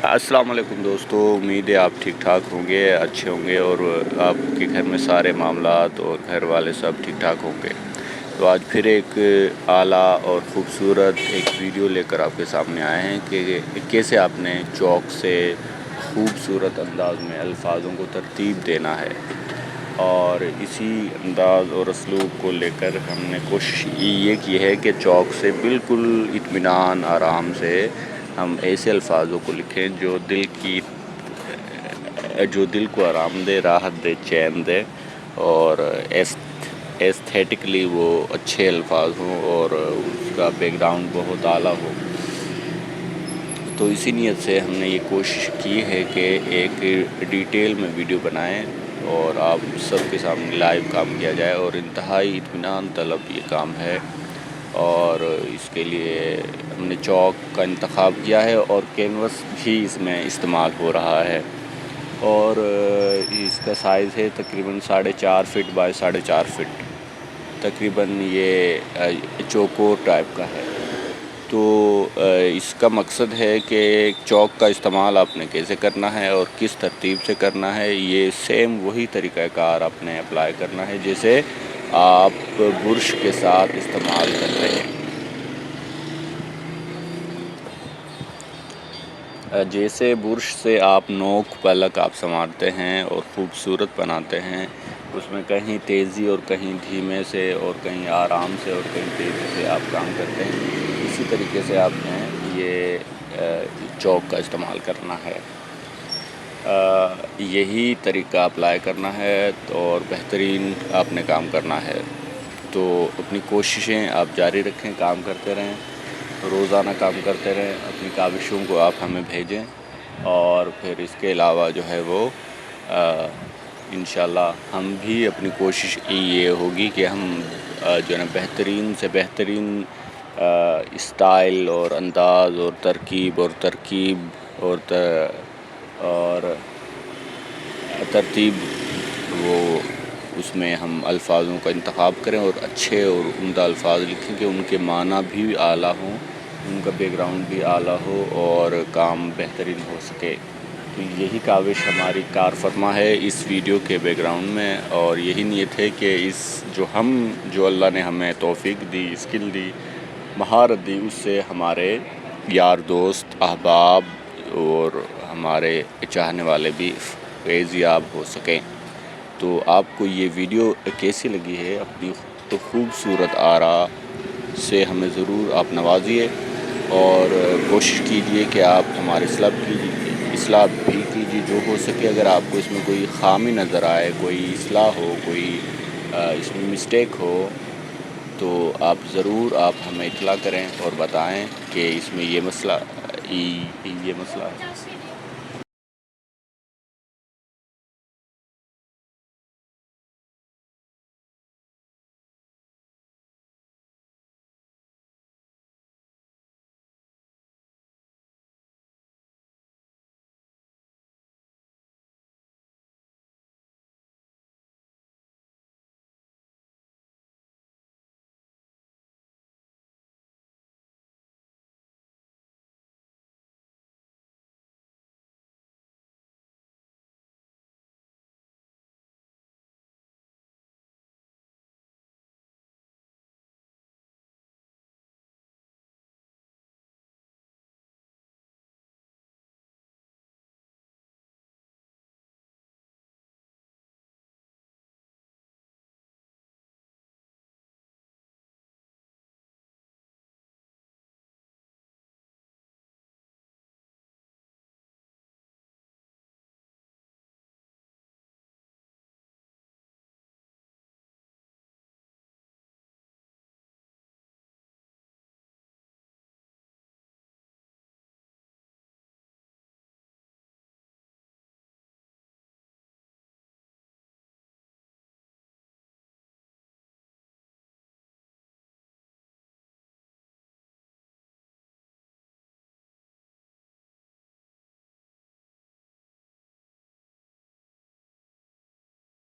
अस्सलाम वालेकुम दोस्तों, उम्मीद है आप ठीक ठाक होंगे, अच्छे होंगे और आपके घर में सारे मामलात और घर वाले सब ठीक ठाक होंगे। तो आज फिर एक आला और ख़ूबसूरत एक वीडियो लेकर आपके सामने आए हैं कि कैसे आपने चौक से ख़ूबसूरत अंदाज़ में अल्फाजों को तरतीब देना है। और इसी अंदाज़ और असलूब को लेकर हमने कोशिश ये की है कि चौक से बिल्कुल इत्मीनान आराम से हम ऐसे अल्फाजों को लिखें जो दिल को आराम दे, राहत दे, चैन दे और एस्थेटिकली वो अच्छे अल्फाज हों और उसका बैकग्राउंड बहुत आला हो। तो इसी नीयत से हमने ये कोशिश की है कि एक डिटेल में वीडियो बनाएं और आप सबके सामने लाइव काम किया जाए और इंतहाई इत्मीनान तलब ये काम है। और इसके लिए हमने चौक का इंतखाब किया है और कैनवस भी इसमें इस्तेमाल हो रहा है और इसका साइज़ है तकरीबन 4.5 फीट बाय 4.5 फीट, तकरीबन ये चौकोर टाइप का है। तो इसका मकसद है कि चौक का इस्तेमाल आपने कैसे करना है और किस तरतीब से करना है, ये सेम वही तरीक़ाकार आपने अप्लाई करना है जैसे आप बुरश के साथ इस्तेमाल कर रहे हैं। जैसे बुरश से आप नोक पलक आप संवारते हैं और ख़ूबसूरत बनाते हैं, उसमें कहीं तेज़ी और कहीं धीमे से और कहीं आराम से और कहीं तेज़ी से आप काम करते हैं, इसी तरीके से आपने ये चौक का इस्तेमाल करना है। यही तरीका अप्लाई करना है तो और बेहतरीन आपने काम करना है। तो अपनी कोशिशें आप जारी रखें, काम करते रहें, रोज़ाना काम करते रहें, अपनी काविशों को आप हमें भेजें और फिर इसके अलावा जो है वो इंशाल्लाह हम भी अपनी कोशिश ये होगी कि हम जो है बेहतरीन से बेहतरीन स्टाइल और अंदाज़ और तरकीब और तरतीब वो उसमें हम अल्फाजों का इंतखाब करें और अच्छे और उम्दा अल्फाज लिखें कि उनके माना भी आला हों, उनका बैकग्राउंड भी आला हो और काम बेहतरीन हो सके। तो यही काविश हमारी कार फरमा है इस वीडियो के बैकग्राउंड में और यही नीयत है कि जो अल्लाह ने हमें तौफीक दी, स्किल दी, महारत दी, उससे हमारे यार दोस्त, अहबाब और हमारे चाहने वाले भी फैज़याब हो सकें। तो आपको ये वीडियो कैसी लगी है, अपनी तो ख़ूबसूरत आरा से हमें ज़रूर आप नवाजिए और कोशिश कीजिए कि आप हमारी इस्लाह भी कीजिए जो हो सके। अगर आपको इसमें कोई ख़ामी नज़र आए, कोई इस्लाह हो, कोई इसमें मिस्टेक हो तो आप ज़रूर हमें इत्तला करें और बताएं कि इसमें ये मसला है।